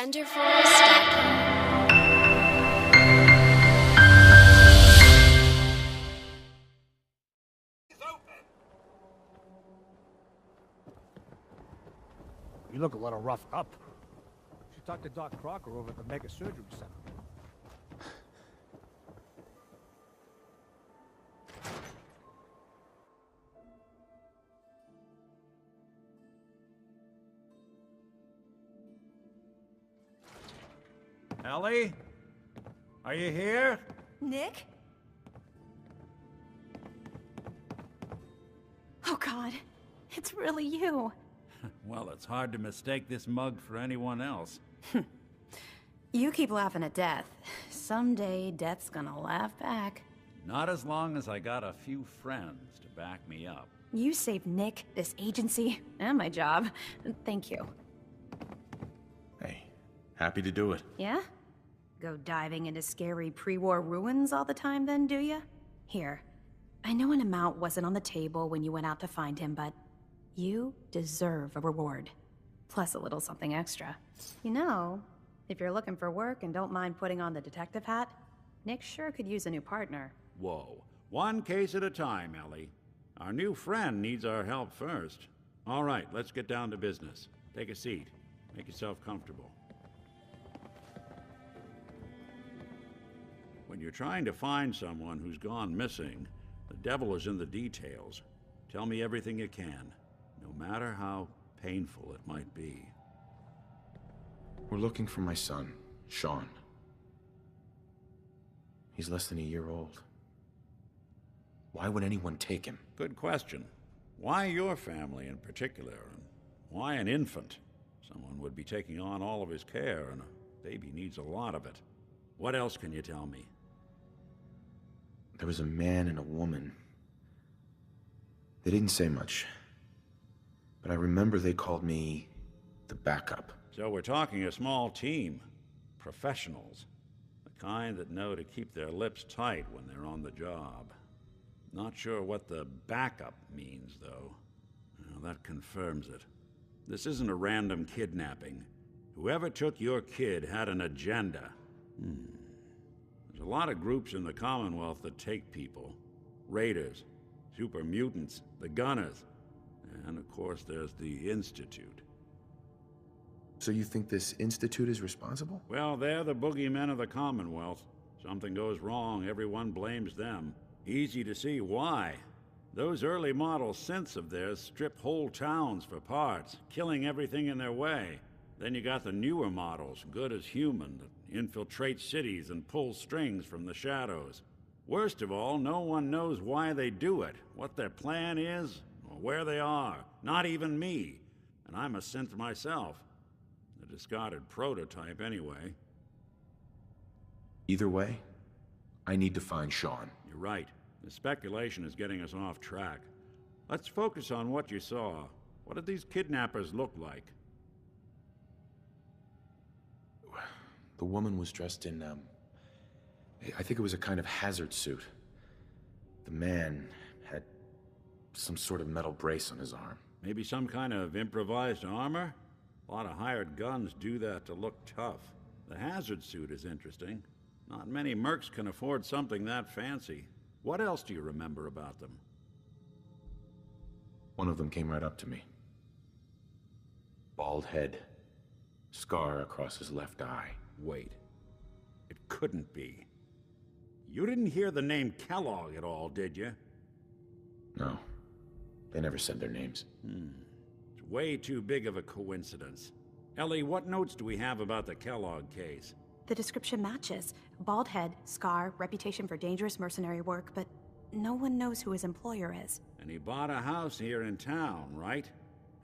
Slenderforce.com. You look a little roughed up. You should talk to Doc Crocker over at the Mega Surgery Center. Ellie? Are you here? Nick? Oh God, it's really you. Well, it's hard to mistake this mug for anyone else. You keep laughing at death. Someday, death's gonna laugh back. Not as long as I got a few friends to back me up. You saved Nick, this agency, and my job. Thank you. Hey, happy to do it. Yeah? Go diving into scary pre-war ruins all the time then, do ya? Here, I know an amount wasn't on the table when you went out to find him, but you deserve a reward. Plus a little something extra. You know, if you're looking for work and don't mind putting on the detective hat, Nick sure could use a new partner. Whoa. One case at a time, Ellie. Our new friend needs our help first. All right, let's get down to business. Take a seat. Make yourself comfortable. When you're trying to find someone who's gone missing, the devil is in the details. Tell me everything you can, no matter how painful it might be. We're looking for my son, Shaun. He's less than a year old. Why would anyone take him? Good question. Why your family in particular, and why an infant? Someone would be taking on all of his care, and a baby needs a lot of it. What else can you tell me? There was a man and a woman. They didn't say much, but I remember they called me the backup. So we're talking a small team. Professionals. The kind that know to keep their lips tight when they're on the job. Not sure what the backup means, though. Well, that confirms it. This isn't a random kidnapping. Whoever took your kid had an agenda. There's a lot of groups in the Commonwealth that take people. Raiders, super mutants, the Gunners, and of course there's the Institute. So you think this Institute is responsible? Well, they're the boogeymen of the Commonwealth. Something goes wrong, everyone blames them. Easy to see why. Those early model synths of theirs strip whole towns for parts, killing everything in their way. Then you got the newer models, good as human, that infiltrate cities and pull strings from the shadows. Worst of all, no one knows why they do it, what their plan is, or where they are. Not even me. And I'm a synth myself. A discarded prototype anyway. Either way, I need to find Shaun. You're right. The speculation is getting us off track. Let's focus on what you saw. What did these kidnappers look like? The woman was dressed in, I think it was a kind of hazard suit. The man had some sort of metal brace on his arm. Maybe some kind of improvised armor? A lot of hired guns do that to look tough. The hazard suit is interesting. Not many mercs can afford something that fancy. What else do you remember about them? One of them came right up to me. Bald head. Scar across his left eye. Wait. It couldn't be. You didn't hear the name Kellogg at all, did you? No. They never said their names. It's way too big of a coincidence. Ellie, what notes do we have about the Kellogg case? The description matches. Bald head, scar, reputation for dangerous mercenary work, but no one knows who his employer is. And he bought a house here in town, right?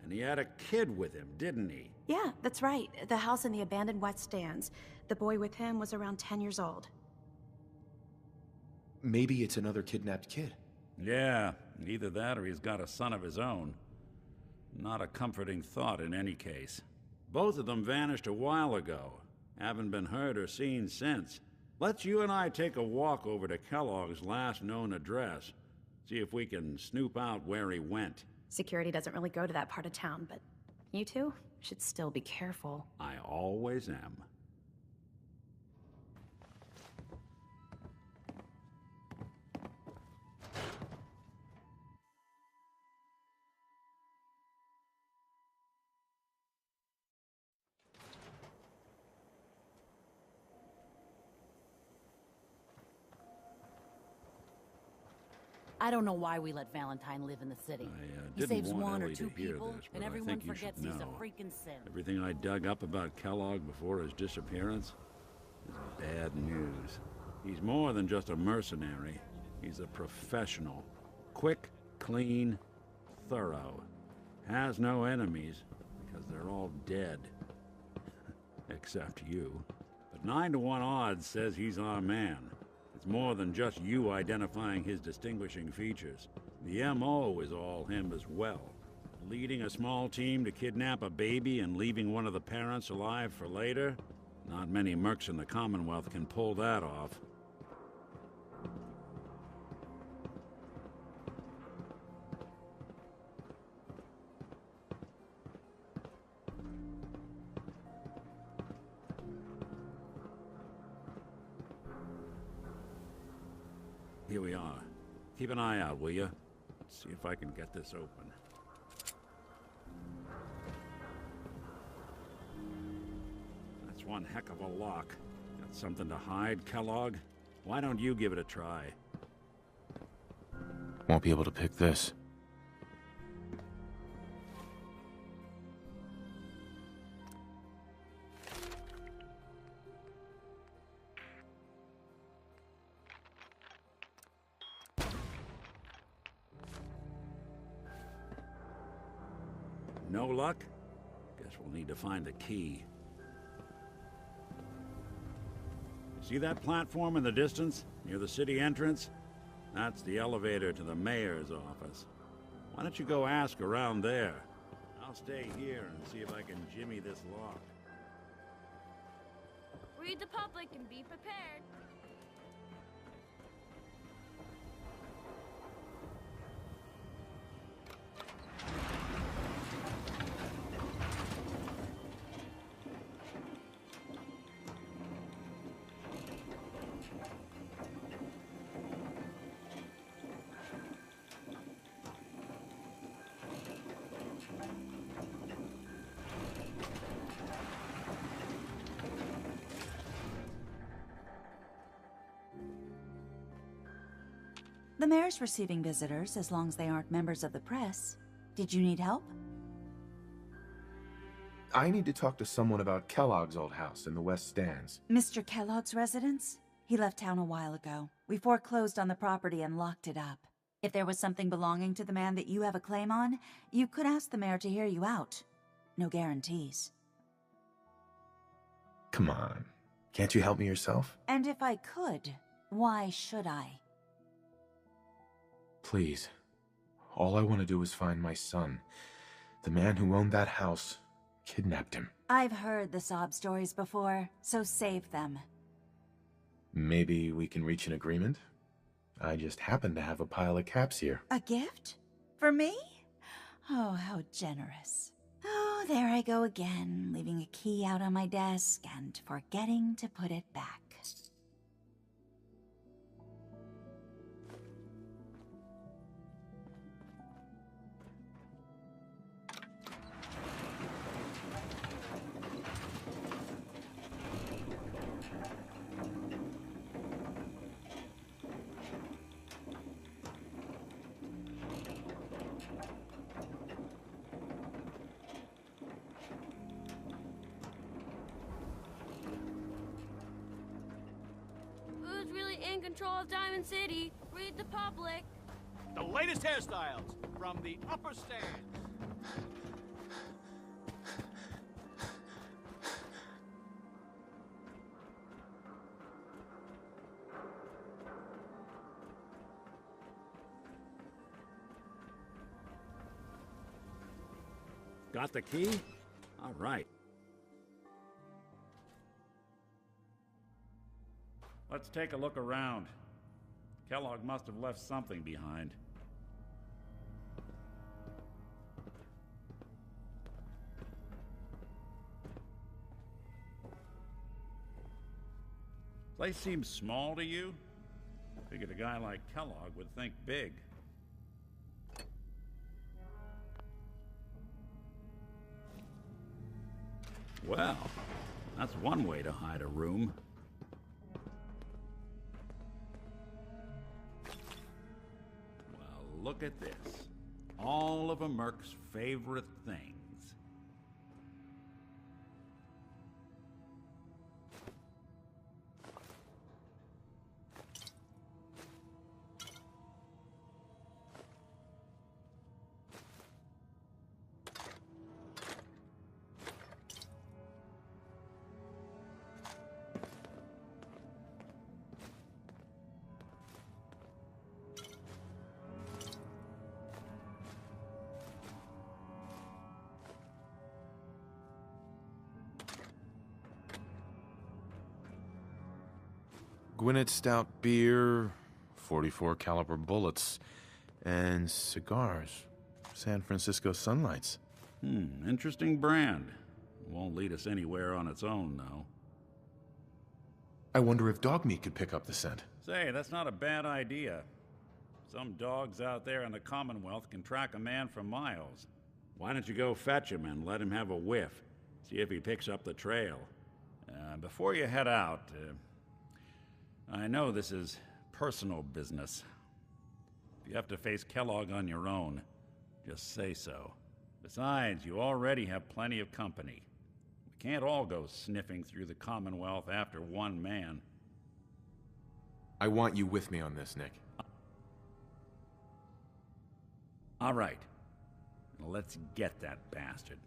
And he had a kid with him, didn't he? Yeah, that's right. The house in the abandoned West Stands. The boy with him was around 10 years old. Maybe it's another kidnapped kid. Yeah, either that or he's got a son of his own. Not a comforting thought in any case. Both of them vanished a while ago. Haven't been heard or seen since. Let's you and I take a walk over to Kellogg's last known address. See if we can snoop out where he went. Security doesn't really go to that part of town, but You two should still be careful. I always am. I don't know why we let Valentine live in the city. He Didn't saves want one or Ellie two to hear people, this, but and I everyone think you forgets should he's a know. freaking sin. Everything I dug up about Kellogg before his disappearance is bad news. He's more than just a mercenary. He's a professional. Quick, clean, thorough. Has no enemies, because they're all dead. Except you. But 9 to 1 odds says he's our man. It's more than just you identifying his distinguishing features. The M.O. is all him as well. Leading a small team to kidnap a baby and leaving one of the parents alive for later? Not many mercs in the Commonwealth can pull that off. Here we are. Keep an eye out, will you? See if I can get this open. That's one heck of a lock. Got something to hide, Kellogg? Why don't you give it a try? Won't be able to pick this. No luck? Guess we'll need to find the key. See that platform in the distance, near the city entrance? That's the elevator to the mayor's office. Why don't you go ask around there? I'll stay here and see if I can jimmy this lock. Read the public and be prepared. The mayor's receiving visitors as long as they aren't members of the press. Did you need help? I need to talk to someone about Kellogg's old house in the West Stands. Mr. Kellogg's residence? He left town a while ago. We foreclosed on the property and locked it up. If there was something belonging to the man that you have a claim on, you could ask the mayor to hear you out. No guarantees. Come on. Can't you help me yourself? And if I could, why should I? Please. All I want to do is find my son. The man who owned that house kidnapped him. I've heard the sob stories before, so save them. Maybe we can reach an agreement? I just happen to have a pile of caps here. A gift? For me? Oh, how generous. Oh, there I go again, leaving a key out on my desk and forgetting to put it back. Who's really in control of Diamond City? Read the public. The latest hairstyles from the upper stand. Got the key? All right. Let's take a look around. Kellogg must have left something behind. Place seems small to you? Figured a guy like Kellogg would think big. Well, that's one way to hide a room. Well, look at this. All of a Merc's favorite things. Gwinnett Stout beer, 44 caliber bullets, and cigars. San Francisco Sunlights. Interesting brand. Won't lead us anywhere on its own, though. I wonder if dog meat could pick up the scent. Say, that's not a bad idea. Some dogs out there in the Commonwealth can track a man for miles. Why don't you go fetch him and let him have a whiff? See if he picks up the trail. Before you head out, I know this is personal business. If you have to face Kellogg on your own, just say so. Besides, you already have plenty of company. We can't all go sniffing through the Commonwealth after one man. I want you with me on this, Nick. All right. Now let's get that bastard.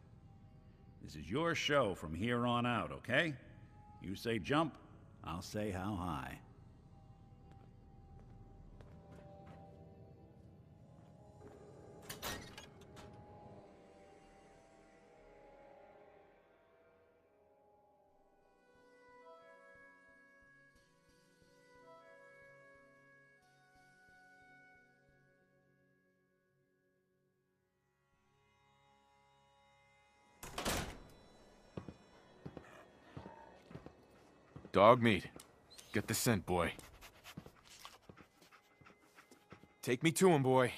This is your show from here on out, okay? You say jump, I'll say how high. Dog meat. Get the scent, boy. Take me to him, boy.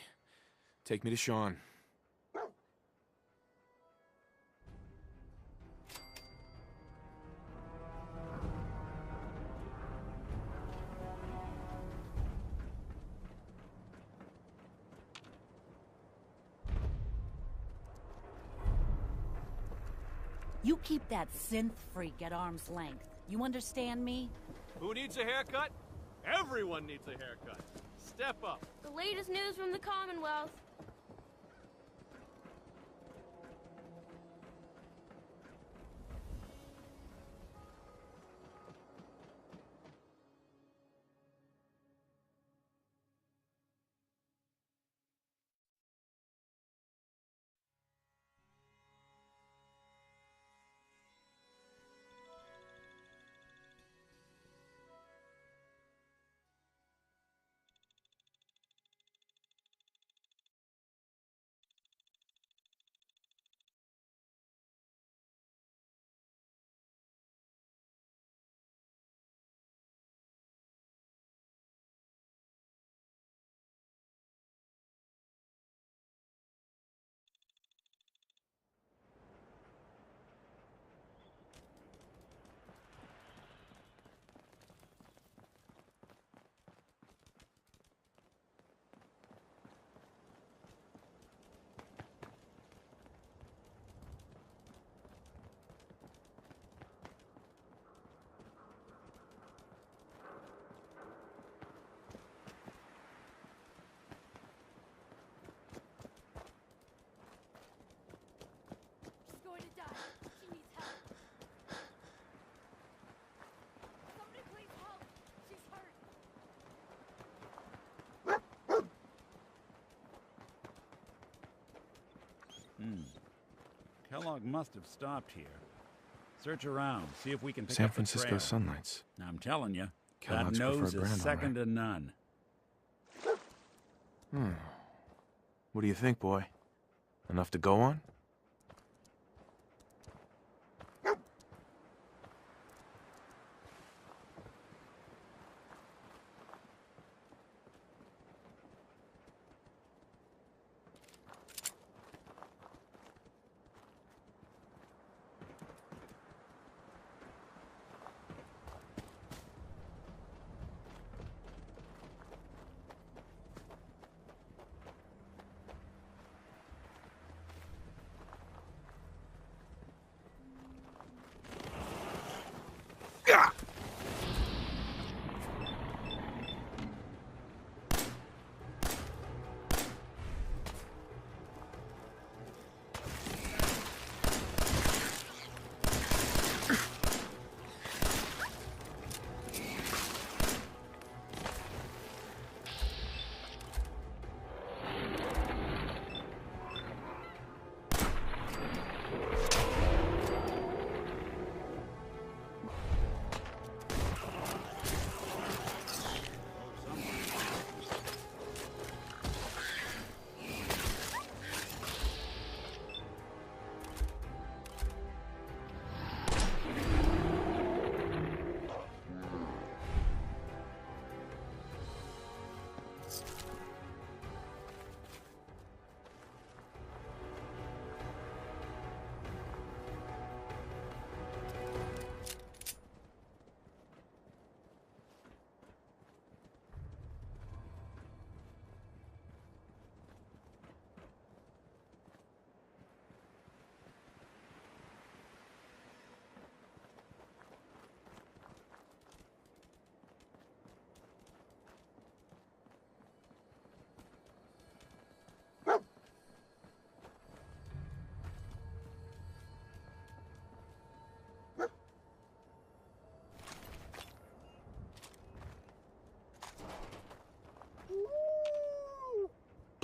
Take me to Shaun. You keep that synth freak at arm's length. You understand me? Who needs a haircut? Everyone needs a haircut. Step up. The latest news from the Commonwealth. She's going to die. She needs help. Somebody please help. She's hurt. Kellogg must have stopped here. Search around, see if we can pick San up the Francisco trail. Sunlights. I'm telling you, Kellogg's that nose preferred is brand, second to none. What do you think, boy? Enough to go on?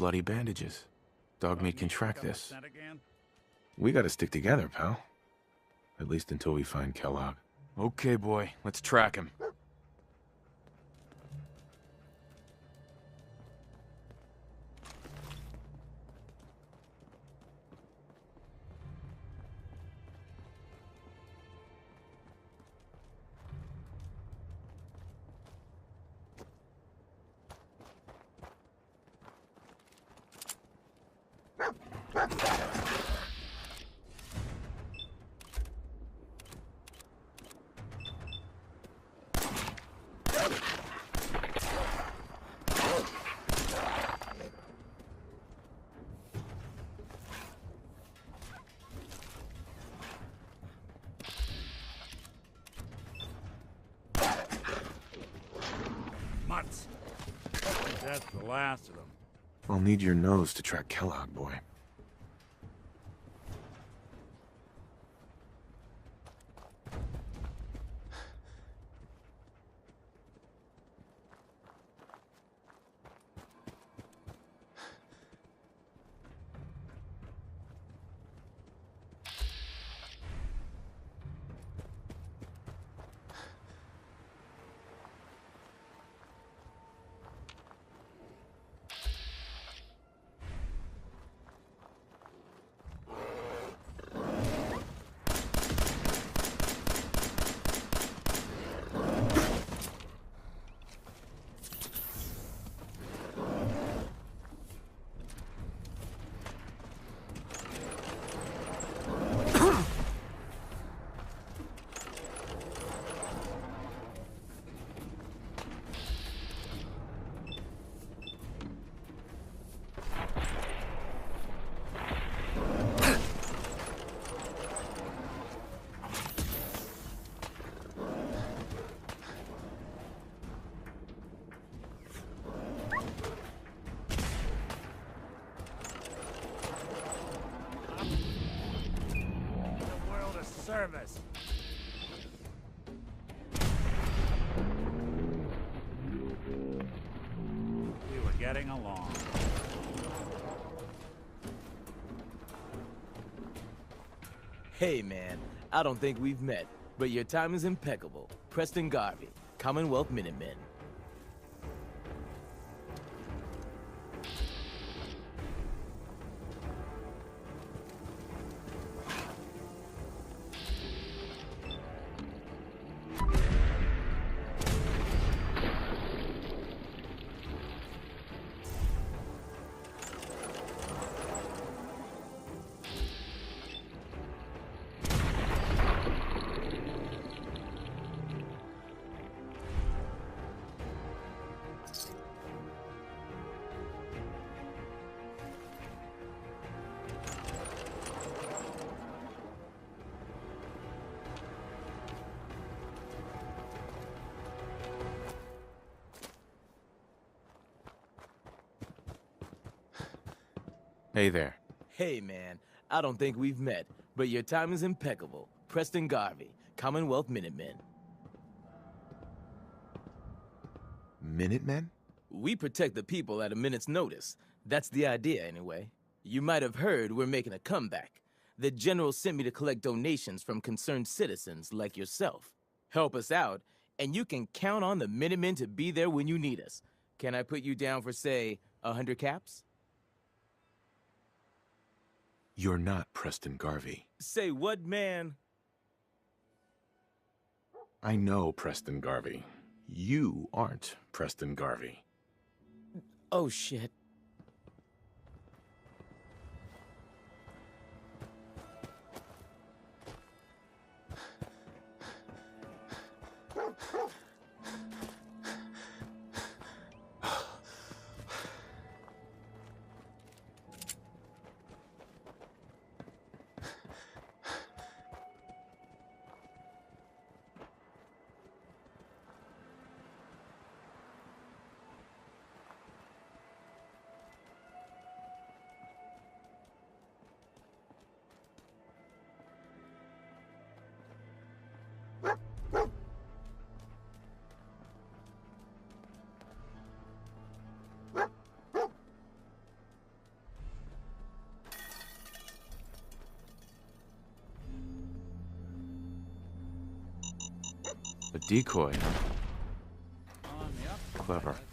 bloody bandages. Dogmeat can track this. Sent again? We gotta stick together, pal. At least until we find Kellogg. Okay, boy. Let's track him. Mutts. That's the last of them. I'll need your nose to track Kellogg, boy. Service. We were getting along. Hey man, I don't think we've met, but your time is impeccable. Preston Garvey, Commonwealth Minutemen. Hey there. Hey man, I don't think we've met, but your time is impeccable. Preston Garvey, Commonwealth Minutemen. Minutemen? We protect the people at a minute's notice. That's the idea, anyway. You might have heard we're making a comeback. The General sent me to collect donations from concerned citizens like yourself. Help us out, and you can count on the Minutemen to be there when you need us. Can I put you down for, say, 100 caps? You're not Preston Garvey. Say what, man? I know Preston Garvey. You aren't Preston Garvey. Oh, shit. A decoy, huh? Clever.